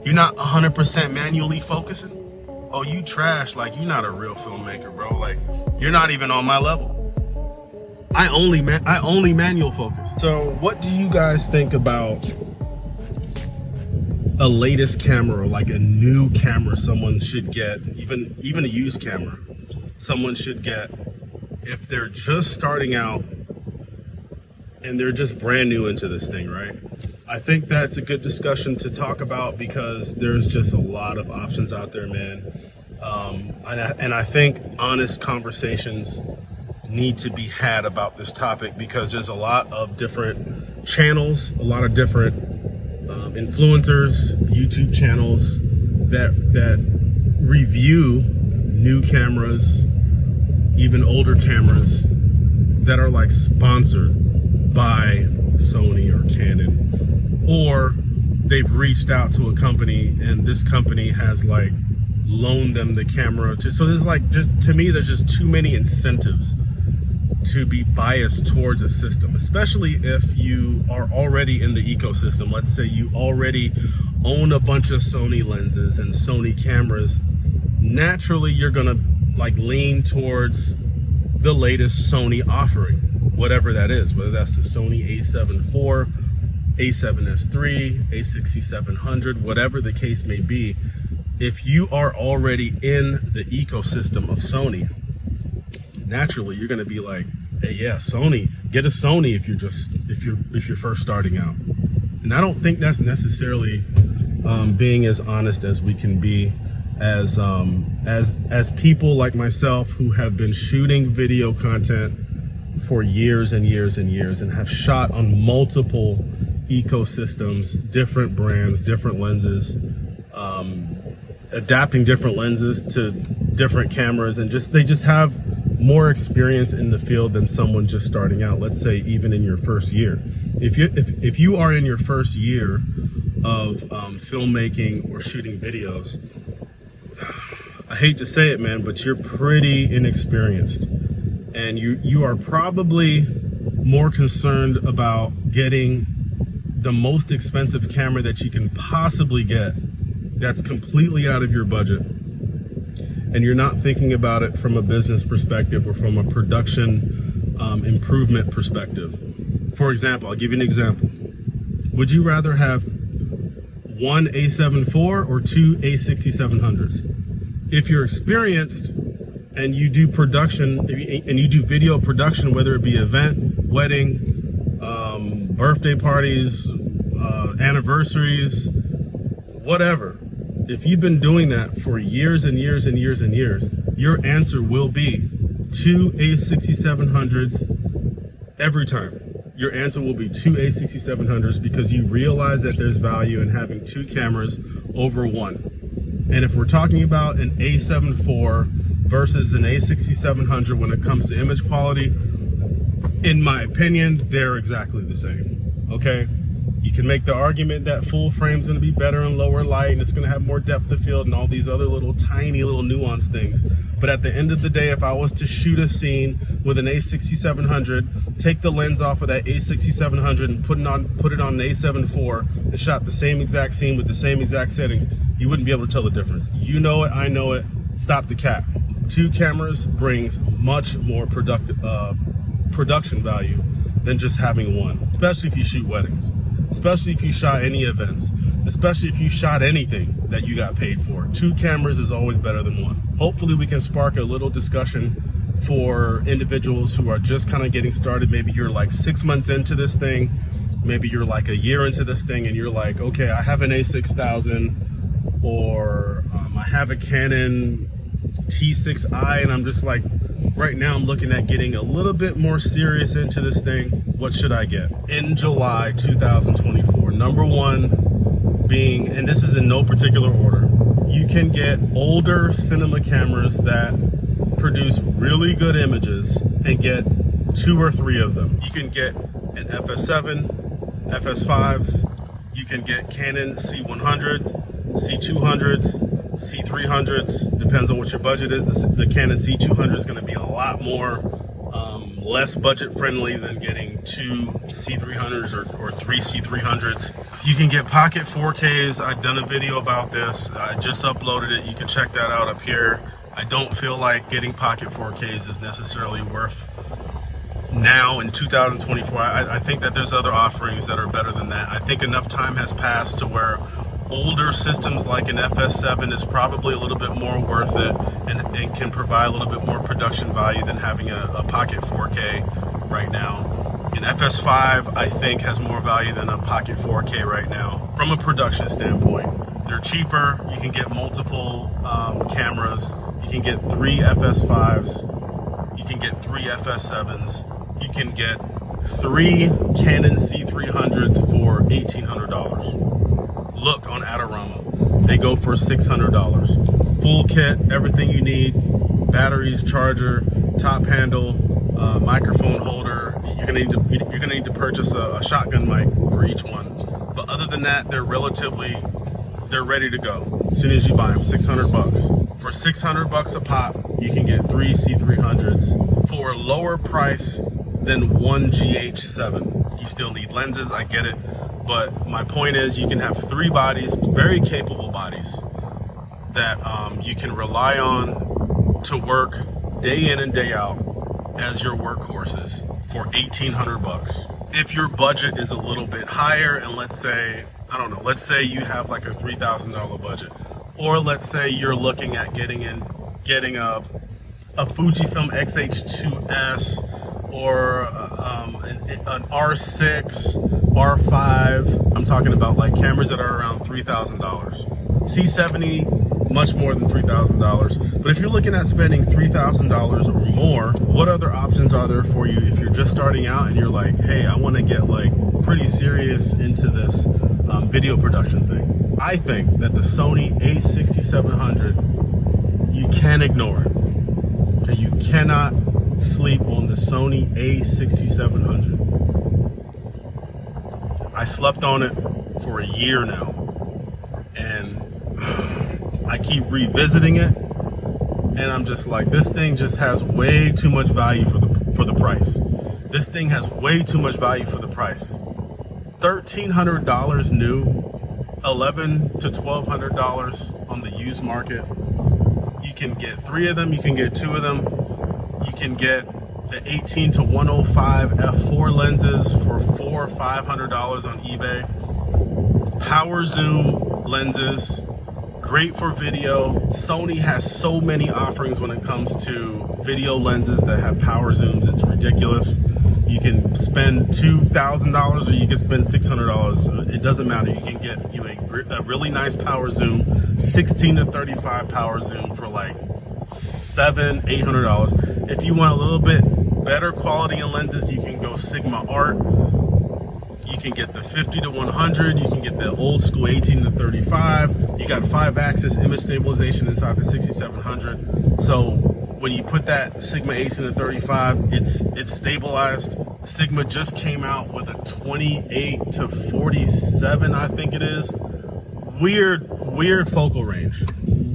You're not 100% manually focusing? Oh, you trash. Like, you're not a real filmmaker, bro. Like, you're not even on my level. I only manual focus. So what do you guys think about a latest camera, or like a new camera someone should get, even a used camera someone should get if they're just starting out and they're just brand new into this thing, right? I think that's a good discussion to talk about because there's just a lot of options out there, man. And I think honest conversations need to be had about this topic because there's a lot of different channels, a lot of different influencers, YouTube channels that review new cameras, even older cameras that are like sponsored by Sony or Canon, or they've reached out to a company and this company has like loaned them the camera to. So there's like, just to me, there's just too many incentives to be biased towards a system, especially if you are already in the ecosystem. Let's say you already own a bunch of Sony lenses and Sony cameras. Naturally, you're gonna like lean towards the latest Sony offering, whatever that is, whether that's the Sony a7 IV, a7S III, a6700, whatever the case may be. If you are already in the ecosystem of Sony, naturally you're going to be like, hey, yeah, Sony, get a Sony if you're first starting out. And I don't think that's necessarily being as honest as we can be as people like myself who have been shooting video content for years and years and years and have shot on multiple ecosystems, different brands, different lenses, adapting different lenses to different cameras, and they just have more experience in the field than someone just starting out. Let's say even in your first year. If you are in your first year of filmmaking or shooting videos, I hate to say it, man, but you're pretty inexperienced, and you are probably more concerned about getting the most expensive camera that you can possibly get that's completely out of your budget, and you're not thinking about it from a business perspective or from a production improvement perspective. For example, I'll give you an example. Would you rather have one a7 IV or two a6700s? If you're experienced and you do production and you do video production, whether it be event, wedding, birthday parties, anniversaries, whatever, if you've been doing that for years and years and years and years, your answer will be two a6700s every time. Your answer will be two a6700s because you realize that there's value in having two cameras over one. And if we're talking about an a7 IV versus an a6700 when it comes to image quality, in my opinion, they're exactly the same, okay? You can make the argument that full frame's gonna be better in lower light and it's gonna have more depth of field and all these other little tiny little nuanced things. But at the end of the day, if I was to shoot a scene with an a6700, take the lens off of that a6700 and put it on an a7 IV and shot the same exact scene with the same exact settings, you wouldn't be able to tell the difference. You know it, I know it, stop the cap. Two cameras brings much more production value than just having one, especially if you shoot weddings. Especially if you shot any events, especially if you shot anything that you got paid for. Two cameras is always better than one. Hopefully we can spark a little discussion for individuals who are just kind of getting started. Maybe you're like 6 months into this thing. Maybe you're like a year into this thing and you're like, okay, I have an a6000 or I have a Canon T6i and I'm just like, right now I'm looking at getting a little bit more serious into this thing. What should I get? In July 2024, number one being, and this is in no particular order, you can get older cinema cameras that produce really good images and get 2 or 3 of them. You can get an FS7, FS5s, you can get Canon C100s, C200s, C300s, depends on what your budget is. The Canon C200 is going to be a lot more less budget friendly than getting two C300s or three C300s. You can get pocket 4Ks. I've done a video about this. I just uploaded it. You can check that out up here. I don't feel like getting pocket 4Ks is necessarily worth now in 2024. I think that there's other offerings that are better than that. I think enough time has passed to where older systems like an FS7 is probably a little bit more worth it and can provide a little bit more production value than having a pocket 4K right now. An FS5, I think, has more value than a pocket 4K right now from a production standpoint. They're cheaper. You can get multiple cameras. You can get 3 FS5s. You can get 3 FS7s. You can get 3 Canon C300s for $1,800. Look on Adorama. They go for $600. Full kit, everything you need: batteries, charger, top handle, microphone holder. You're gonna need to purchase a shotgun mic for each one. But other than that, they're ready to go as soon as you buy them. 600 bucks. For 600 bucks a pop, you can get 3 C300s for a lower price than one GH7. You still need lenses, I get it. But my point is, you can have 3 bodies, very capable bodies, that you can rely on to work day in and day out as your workhorses for 1,800 bucks. If your budget is a little bit higher, and let's say, I don't know, let's say you have like a $3,000 budget, or let's say you're looking at getting a Fujifilm X-H2S or an R6, R5. I'm talking about like cameras that are around $3,000. C70, much more than $3,000. But if you're looking at spending $3,000 or more, what other options are there for you if you're just starting out and you're like, hey, I want to get like pretty serious into this video production thing? I think that the Sony a6700, you can't ignore it. Okay, you cannot sleep on the Sony a6700. I slept on it for a year now, and I keep revisiting it, and I'm just like, this thing just has way too much value for the price. This thing has way too much value for the price. $1,300 new, $1,100 to $1,200 on the used market. You can get 3 of them. You can get 2 of them. You can get the 18 to 105 f4 lenses for $400 or $500 on eBay. Power zoom lenses, great for video. Sony has so many offerings when it comes to video lenses that have power zooms. It's ridiculous. You can spend $2,000 or you can spend $600. It doesn't matter. You can get you a really nice power zoom, 16 to 35 power zoom for like $700, $800. If you want a little bit better quality in lenses, you can go Sigma Art. You can get the 50 to 100. You can get the old school 18 to 35. You got 5-axis image stabilization inside the 6700. So when you put that Sigma 18 to 35, it's stabilized. Sigma just came out with a 28 to 47, I think it is. Weird focal range.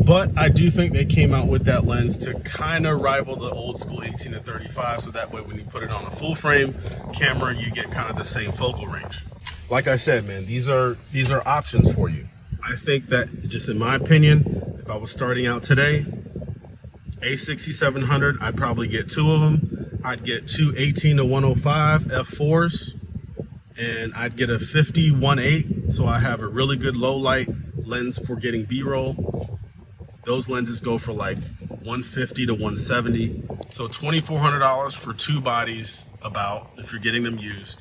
But I do think they came out with that lens to kind of rival the old school 18 to 35, so that way when you put it on a full frame camera, you get kind of the same focal range. Like I said, man, these are options for you. I think that, just in my opinion, if I was starting out today, A6700, I'd probably get 2 of them. I'd get 2 18 to 105 f4s, and I'd get a 50 1.8, so I have a really good low light lens for getting B-roll. Those lenses go for like $150 to $170. So $2,400 for 2 bodies, about, if you're getting them used.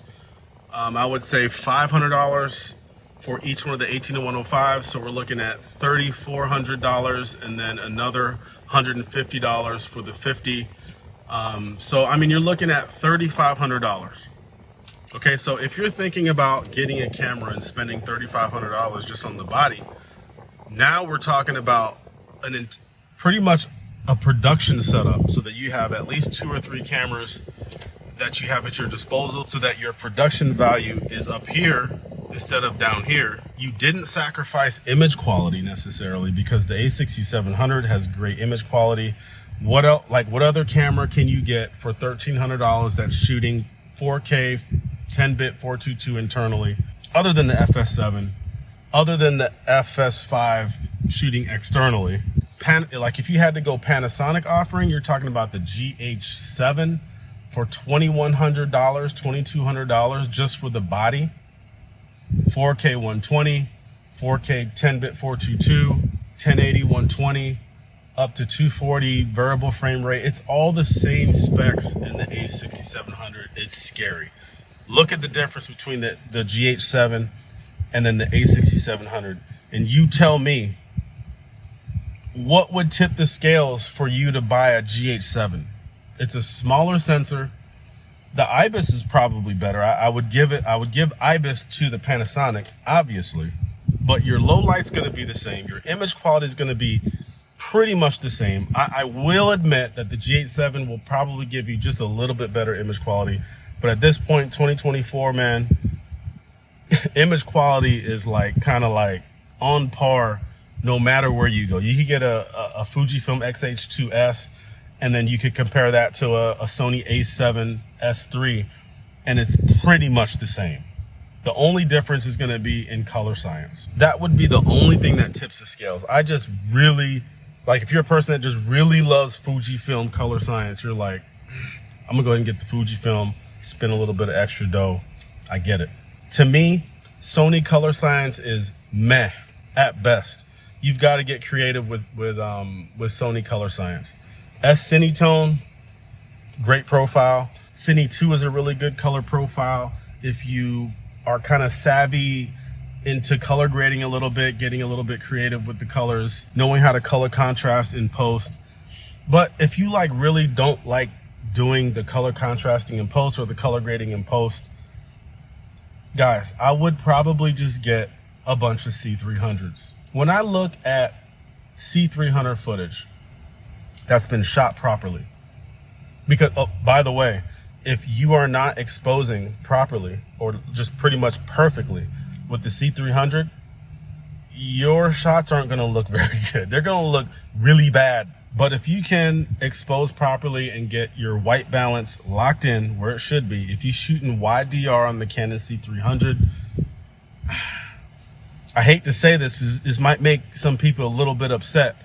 I would say $500 for each one of the 18 to 105. So we're looking at $3,400, and then another $150 for the 50. So, I mean, you're looking at $3,500. Okay, so if you're thinking about getting a camera and spending $3,500 just on the body, now we're talking about pretty much a production setup, so that you have at least 2 or 3 cameras that you have at your disposal, so that your production value is up here instead of down here. You didn't sacrifice image quality necessarily, because the A6700 has great image quality, What else? Like, what other camera can you get for $1,300 that's shooting 4K, 10-bit 422 internally, other than the FS7, other than the FS5 shooting externally? Like, if you had to go Panasonic offering, you're talking about the GH7 for $2,100, $2,200 just for the body. 4K 120, 4K 10-bit 422, 1080 120, up to 240 variable frame rate. It's all the same specs in the A6700. It's scary. Look at the difference between the GH7 and then the A6700. And you tell me, what would tip the scales for you to buy a GH7? It's a smaller sensor. The IBIS is probably better. I would give IBIS to the Panasonic, obviously, but your low light's going to be the same. Your image quality is going to be pretty much the same. I will admit that the GH7 will probably give you just a little bit better image quality, but at this point, 2024, man, image quality is like kind of like on par no matter where you go. You could get a Fujifilm X-H2S, and then you could compare that to a Sony A7 S3, and it's pretty much the same. The only difference is going to be in color science. That would be the only thing that tips the scales. I just really, like, if you're a person that just really loves Fujifilm color science, you're like, I'm gonna go ahead and get the Fujifilm, spend a little bit of extra dough. I get it. To me, Sony color science is meh at best. You've got to get creative with Sony color science. S-Cinetone, great profile. Cine 2 is a really good color profile. If you are kind of savvy into color grading a little bit, getting a little bit creative with the colors, knowing how to color contrast in post. But if you like really don't like doing the color contrasting in post or the color grading in post, guys, I would probably just get a bunch of C300s. When I look at C300 footage that's been shot properly, because, oh, by the way, if you are not exposing properly or just pretty much perfectly with the C300, your shots aren't going to look very good. They're going to look really bad. But if you can expose properly and get your white balance locked in where it should be, if you shoot in wide DR on the Canon C300, I hate to say this might make some people a little bit upset,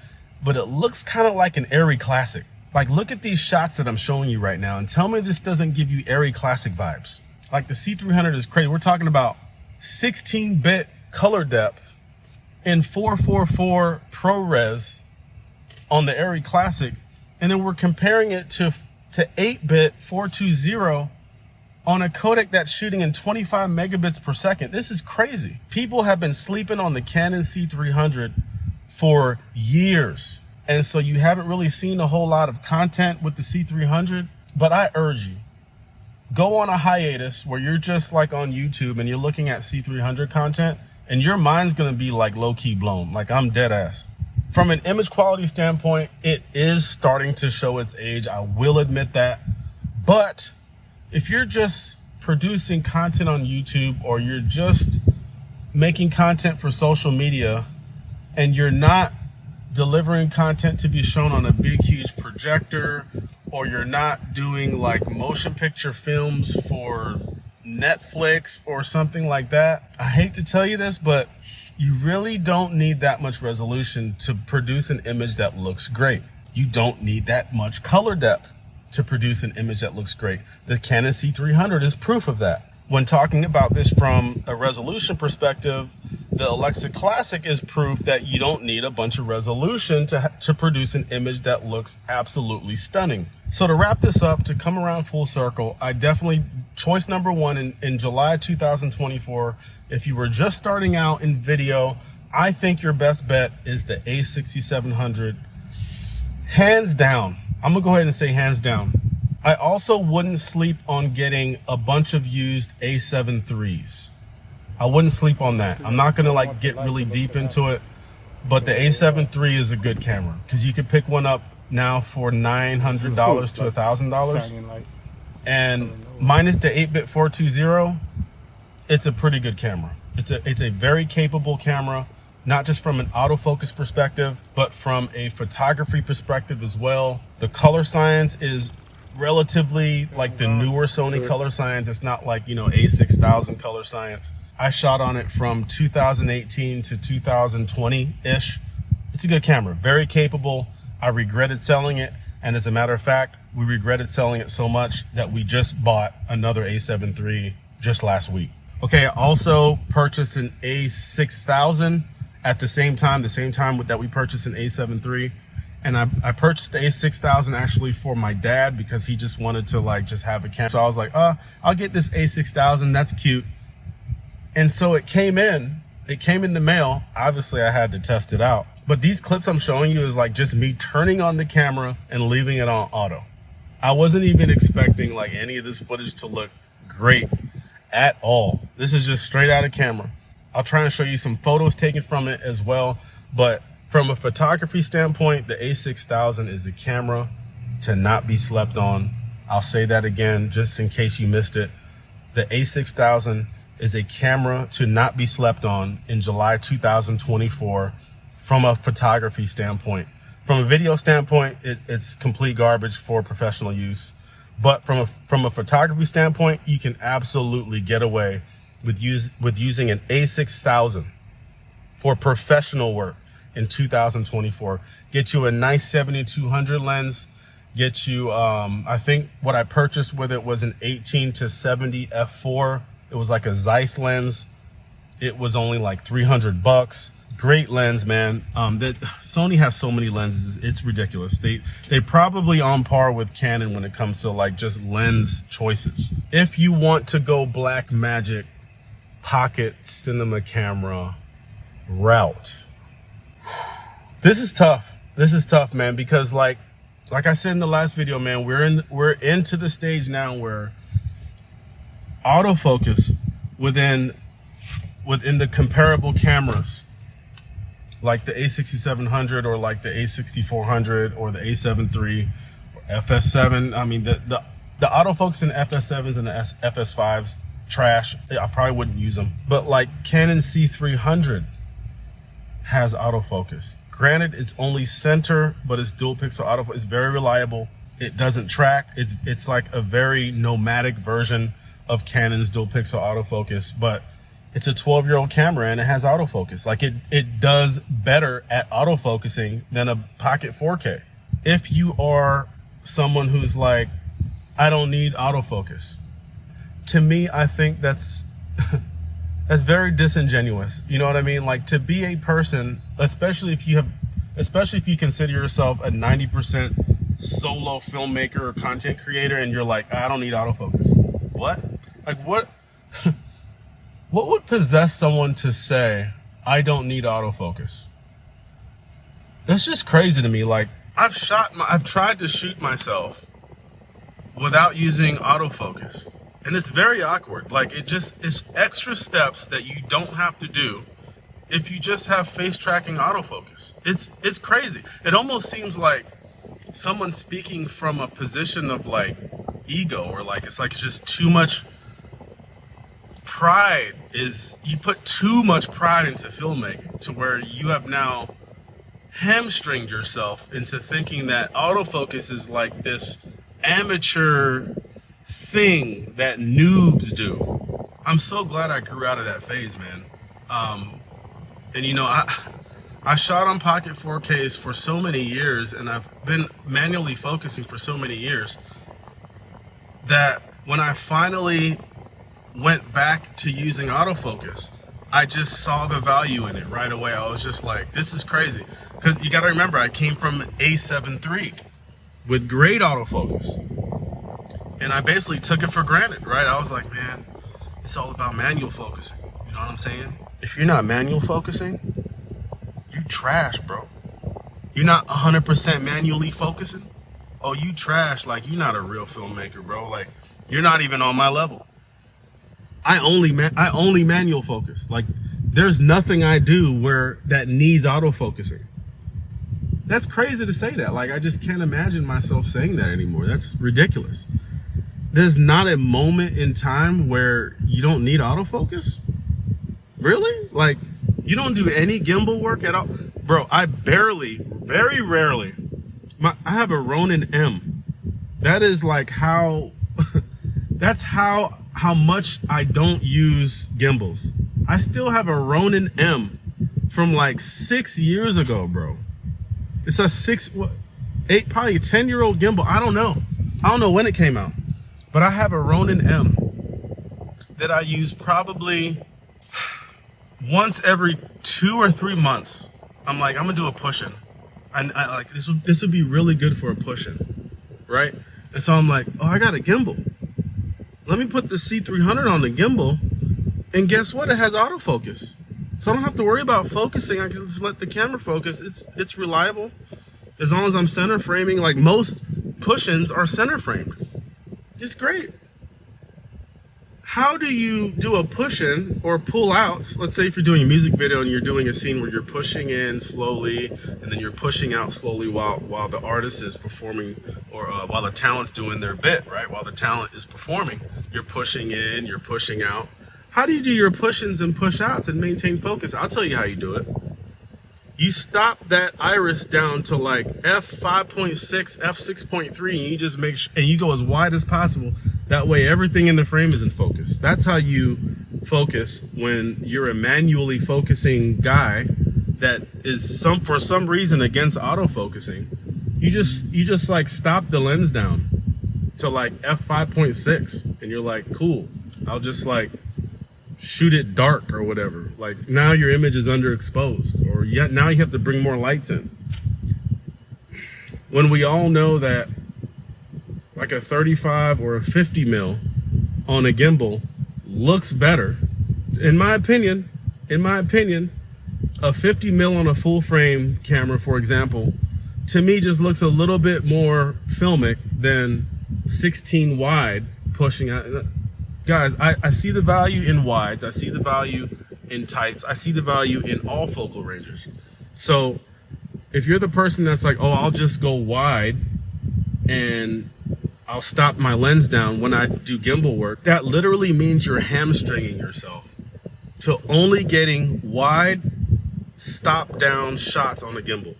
but it looks kind of like an Airy Classic. Like, look at these shots that I'm showing you right now and tell me this doesn't give you Airy Classic vibes. Like, the C300 is crazy. We're talking about 16-bit color depth in 444 ProRes on the Airy Classic, and then we're comparing it to 8-bit 420 on a codec that's shooting in 25 megabits per second. This is crazy. People have been sleeping on the Canon C300 for years, and so you haven't really seen a whole lot of content with the C300. But I urge you, go on a hiatus where you're just like on YouTube and you're looking at C300 content, and your mind's gonna be like low-key blown. Like, I'm dead ass. From an image quality standpoint, it is starting to show its age. I will admit that. But if you're just producing content on YouTube, or you're just making content for social media, and you're not delivering content to be shown on a big, huge projector, or you're not doing like motion picture films for Netflix or something like that, I hate to tell you this, but you really don't need that much resolution to produce an image that looks great. You don't need that much color depth to produce an image that looks great. The Canon C300 is proof of that. When talking about this from a resolution perspective, the Alexa Classic is proof that you don't need a bunch of resolution to produce an image that looks absolutely stunning. So to wrap this up, to come around full circle, I definitely, choice number one in July 2024, if you were just starting out in video, I think your best bet is the A6700. Hands down. I'm gonna go ahead and say hands down. I also wouldn't sleep on getting a bunch of used A7 IIIs. I wouldn't sleep on that. I'm not gonna like get really deep into it, but the A7 III is a good camera because you could pick one up now for $900 to $1,000, and minus the 8-bit 420, it's a pretty good camera. It's a very capable camera. not just from an autofocus perspective, but from a photography perspective as well. The color science is relatively like the newer Sony color science. It's not like, you know, A6000 color science. I shot on it from 2018 to 2020-ish. It's a good camera, very capable. I regretted selling it. And as a matter of fact, we regretted selling it so much that we just bought another A7 III just last week. Okay, I also purchased an A6000 at the same time that we purchased an A7 III. And I purchased the A6000 actually for my dad because he just wanted to like just have a camera. So I was like, I'll get this A6000, that's cute. And so it came in the mail. Obviously I had to test it out. But these clips I'm showing you is like just me turning on the camera and leaving it on auto. I wasn't even expecting like any of this footage to look great at all. This is just straight out of camera. I'll try and show you some photos taken from it as well. But from a photography standpoint, the A6000 is a camera to not be slept on. I'll say that again, just in case you missed it. The A6000 is a camera to not be slept on in July 2024 from a photography standpoint. From a video standpoint, it's complete garbage for professional use. But from a photography standpoint, you can absolutely get away with using an A6000 for professional work in 2024. Get you a nice 7200 lens. Get you, I think what I purchased with it was an 18-70 f4. It was like a Zeiss lens. It was only like $300. Great lens, man. Sony has so many lenses, it's ridiculous. They probably on par with Canon when it comes to like just lens choices. If you want to go black magic pocket cinema camera route, this is tough. This is tough, man, because like I said in the last video, man, we're into the stage now where autofocus within the comparable cameras, like the A6700 or like the A6400 or the A7 III or FS7. I mean, the autofocus in FS7s and the FS5s, trash. I probably wouldn't use them. But like Canon C300 has autofocus. Granted, it's only center, but it's dual pixel autofocus. It's very reliable. It doesn't track. It's like a very nomadic version of Canon's dual pixel autofocus, but it's a 12-year-old camera and it has autofocus. Like it does better at autofocusing than a Pocket 4K. If you are someone who's like, I don't need autofocus, to me, I think that's very disingenuous. You know what I mean? Like, to be a person, especially if you consider yourself a 90% solo filmmaker or content creator, and you're like, I don't need autofocus. What? Like, what? What would possess someone to say, I don't need autofocus? That's just crazy to me. Like, I've tried to shoot myself without using autofocus, and it's very awkward. Like, it's extra steps that you don't have to do if you just have face tracking autofocus. It's crazy. It almost seems like someone speaking from a position of like ego, or like it's just too much pride. You put too much pride into filmmaking to where you have now hamstringed yourself into thinking that autofocus is like this amateur thing that noobs do. I'm so glad I grew out of that phase, man. And you know, I shot on Pocket 4Ks for so many years, and I've been manually focusing for so many years, that when I finally went back to using autofocus, I just saw the value in it right away. I was just like, this is crazy. Because you got to remember, I came from A7 III with great autofocus, and I basically took it for granted, right? I was like, man, it's all about manual focusing. You know what I'm saying? If you're not manual focusing, you trash, bro. You're not 100% manually focusing. Oh, you trash. Like, you're not a real filmmaker, bro. Like, you're not even on my level. I only manual focus. Like, there's nothing I do that needs autofocusing. That's crazy to say that. Like, I just can't imagine myself saying that anymore. That's ridiculous. There's not a moment in time where you don't need autofocus? Really? Like, You don't do any gimbal work at all? Bro, I barely, very rarely, I have a Ronin M. That is like how, that's how much I don't use gimbals. I still have a Ronin M from like 6 years ago, bro. It's a 8, probably a 10-year-old gimbal. I don't know when it came out, but I have a Ronin M that I use probably once every 2 or 3 months. I'm like, I'm gonna do a push-in. I like this would be really good for a push-in, right? And so I'm like, oh, I got a gimbal. Let me put the C300 on the gimbal, and guess what? It has autofocus, so I don't have to worry about focusing. I can just let the camera focus. It's reliable, as long as I'm center framing. Like most push-ins are center framed. It's great. How do you do a push-in or pull out? Let's say if you're doing a music video and you're doing a scene where you're pushing in slowly and then you're pushing out slowly while the artist is performing, or while the talent's doing their bit, right? While the talent is performing, you're pushing in, you're pushing out. How do you do your push-ins and push-outs and maintain focus? I'll tell you how you do it. You stop that iris down to like f5.6, f6.3, and you just make sure, and you go as wide as possible. That way everything in the frame is in focus. That's how you focus when you're a manually focusing guy that is for some reason against autofocusing. You just like stop the lens down to like f5.6, and you're like, cool, I'll just like shoot it dark or whatever. Like now your image is underexposed, or yet now you have to bring more lights in. When we all know that like a 35 or a 50 mil on a gimbal looks better, in my opinion, a 50 mil on a full frame camera, for example, to me just looks a little bit more filmic than 16 wide pushing out. Guys, I see the value in wides. I see the value in tights. I see the value in all focal ranges. So if you're the person that's like, oh, I'll just go wide and I'll stop my lens down when I do gimbal work, that literally means you're hamstringing yourself to only getting wide stop down shots on a gimbal.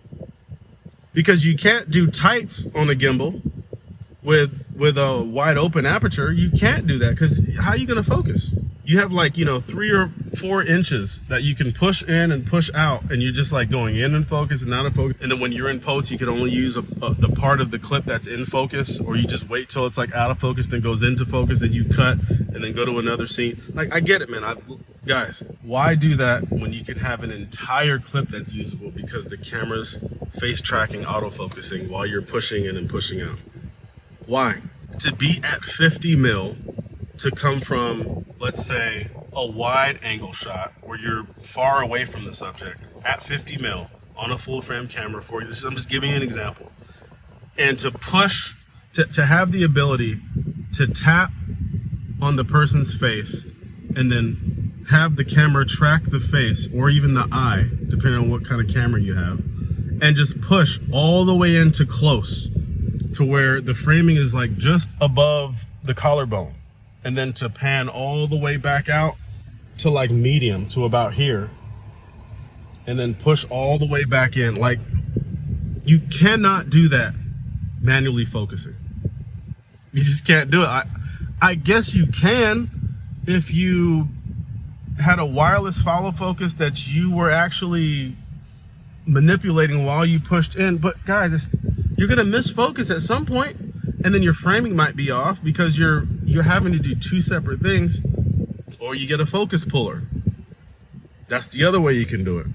Because you can't do tights on a gimbal with a wide open aperture. You can't do that, because how are you going to focus? You have like, 3 or 4 inches that you can push in and push out, and you're just like going in and focus and out of focus. And then when you're in post, you can only use the part of the clip that's in focus, or you just wait till it's like out of focus, then goes into focus, and you cut and then go to another scene. Like, I get it, man. Guys, why do that when you can have an entire clip that's usable because the camera's face tracking autofocusing while you're pushing in and pushing out? Why? To be at 50 mil, to come from, let's say, a wide angle shot where you're far away from the subject at 50 mil on a full frame camera, I'm just giving you an example, and to push, to have the ability to tap on the person's face and then have the camera track the face or even the eye, depending on what kind of camera you have, and just push all the way into close to where the framing is like just above the collarbone, and then to pan all the way back out to like medium to about here, and then push all the way back in. Like, you cannot do that manually focusing. You just can't do it. I guess you can if you had a wireless follow focus that you were actually manipulating while you pushed in, but guys, you're gonna miss focus at some point, and then your framing might be off because you're having to do 2 separate things, or you get a focus puller. That's the other way you can do it.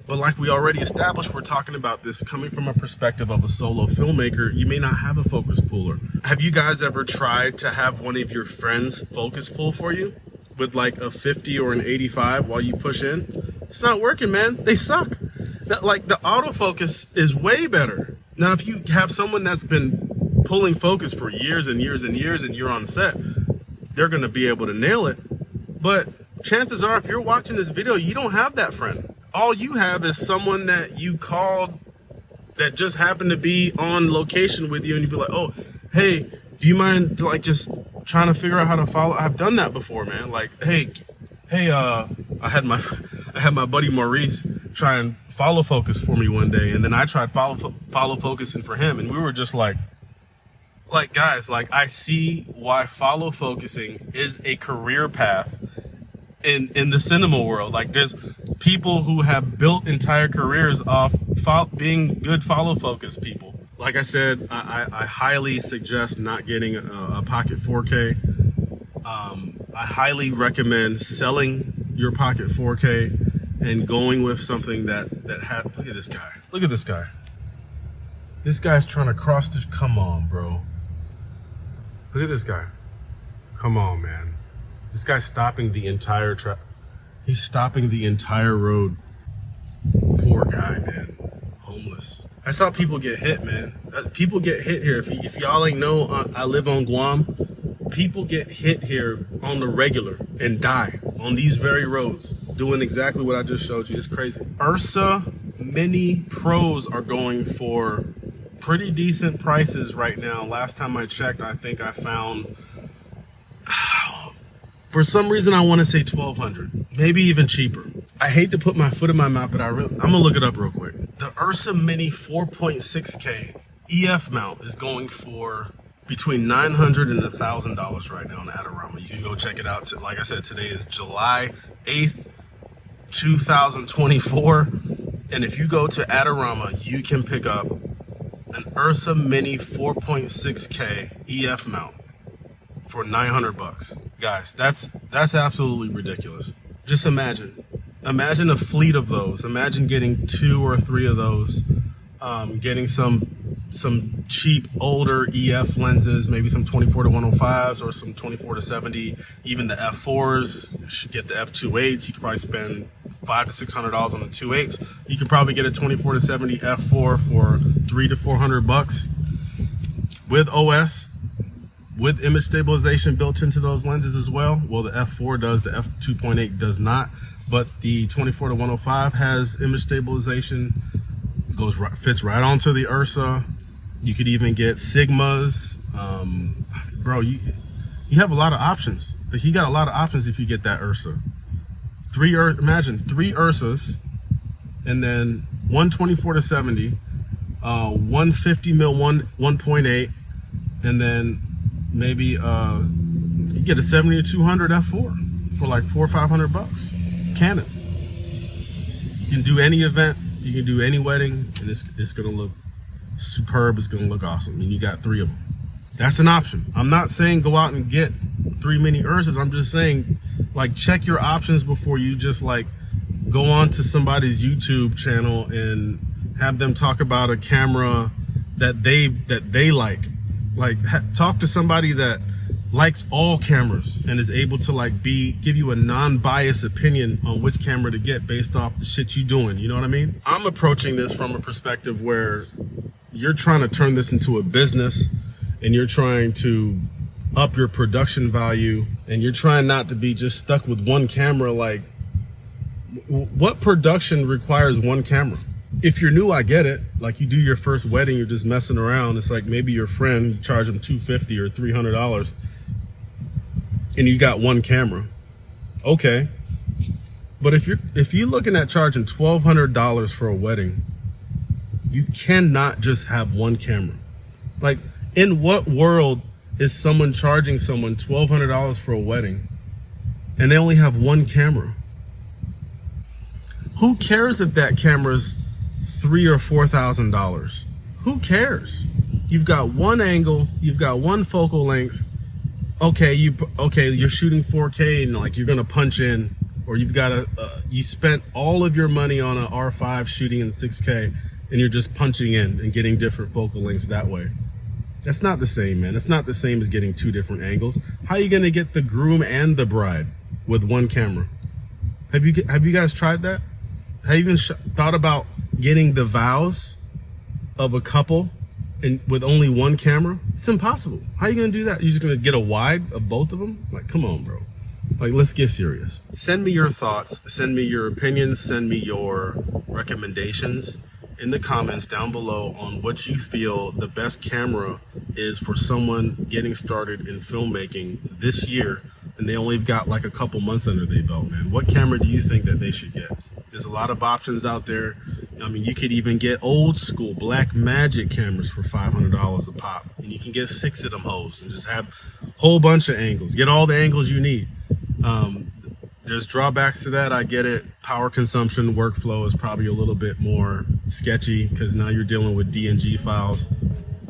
But like we already established, we're talking about this coming from a perspective of a solo filmmaker. You may not have a focus puller. Have you guys ever tried to have one of your friends focus pull for you with like a 50 or an 85 while you push in? It's not working, man. They suck. That, like, the autofocus is way better. Now, if you have someone that's been pulling focus for years and years and years and you're on set, they're going to be able to nail it. But chances are, if you're watching this video, you don't have that friend. All you have is someone that you called that just happened to be on location with you, and you'd be like, oh, hey, do you mind like just trying to figure out how to follow? I've done that before, man. Like, hey, I had I had my buddy Maurice try and follow focus for me one day, and then I tried follow focusing for him, and we were just like guys, like I see why follow focusing is a career path in the cinema world. Like there's people who have built entire careers off being good follow focus people. Like I said, I highly suggest not getting a Pocket 4K. I highly recommend selling your Pocket 4K and going with something that had. Look at this guy. Look at this guy. This guy's trying to cross the. Come on, bro. Look at this guy. Come on, man. This guy's stopping the entire He's stopping the entire road. Poor guy, man. Homeless. That's how people get hit, man. People get hit here. If y'all ain't know, I live on Guam. People get hit here on the regular and die on these very roads doing exactly what I just showed you. It's crazy. Ursa Mini Pros are going for pretty decent prices right now. Last time I checked, I think I found, for some reason, I want to say $1,200, maybe even cheaper. I hate to put my foot in my mouth, but I'm gonna look it up real quick. The Ursa Mini 4.6K EF mount is going for between $900 and $1,000 right now on Adorama. You can go check it out. Like I said, today is July 8th, 2024. And if you go to Adorama, you can pick up an Ursa Mini 4.6K EF mount for $900. Guys, that's absolutely ridiculous. Just imagine a fleet of those. Imagine getting 2 or 3 of those, getting some cheap older EF lenses, maybe some 24 to 105s or some 24 to 70, even the F4s. You should get the F2.8s. You could probably spend $500 to $600 on the 2.8s. You can probably get a 24 to 70 F4 for $300 to $400 with OS, with image stabilization built into those lenses as well. Well, the F4 does, the F2.8 does not, but the 24 to 105 has image stabilization. Fits right onto the Ursa. You could even get Sigmas. Bro, you have a lot of options. You got a lot of options if you get that Ursa. Imagine 3 Ursas, and then one 24 to 70, 150 mil 1.8, and then maybe you get a 70 to 200 F4 for like $400 or $500. Canon. You can do any event. You can do any wedding, and it's gonna look superb. It's gonna look awesome. And you got 3 of them. That's an option. I'm not saying go out and get 3 mini Ursas. I'm just saying, like, check your options before you just like go on to somebody's YouTube channel and have them talk about a camera that they like. Like, talk to somebody that likes all cameras and is able to like give you a non-biased opinion on which camera to get based off the shit you doing. You know what I mean? I'm approaching this from a perspective where you're trying to turn this into a business, and you're trying to up your production value, and you're trying not to be just stuck with one camera. Like, what production requires one camera? If you're new, I get it. Like, you do your first wedding, you're just messing around. It's like maybe your friend, you charge them $250 or $300, and you got one camera. Okay. But if you're looking at charging $1,200 for a wedding, you cannot just have one camera. Like, in what world is someone charging someone $1,200 for a wedding and they only have one camera? Who cares if that camera's $3,000 or $4,000? Who cares? You've got one angle, you've got one focal length. Okay, you're shooting 4K and like you're gonna punch in, or you've got you spent all of your money on an R5 shooting in 6K, and you're just punching in and getting different focal lengths that way. That's not the same, man. It's not the same as getting 2 different angles. How are you gonna get the groom and the bride with one camera? Have you guys tried that? Have you even thought about getting the vows of a couple and with only one camera? It's impossible. How are you gonna do that? You're just gonna get a wide of both of them? Like, come on, bro. Like, let's get serious. Send me your thoughts, send me your opinions, send me your recommendations in the comments down below on what you feel the best camera is for someone getting started in filmmaking this year, and they only got like a couple months under their belt, man, what camera do you think that they should get? There's a lot of options out there. I mean, you could even get old school Black Magic cameras for $500 a pop, and you can get 6 of them hoes and just have a whole bunch of angles. Get all the angles you need. There's drawbacks to that. I get it. Power consumption, workflow is probably a little bit more sketchy because now you're dealing with DNG files.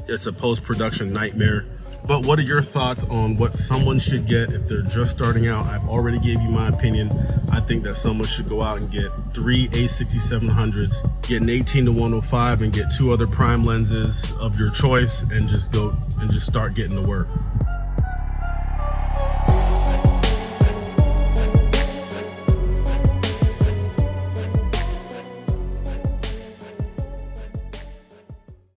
It's a post-production nightmare. But what are your thoughts on what someone should get if they're just starting out? I've already gave you my opinion. I think that someone should go out and get 3 A6700s, get an 18-105, and get 2 other prime lenses of your choice, and just go and just start getting to work.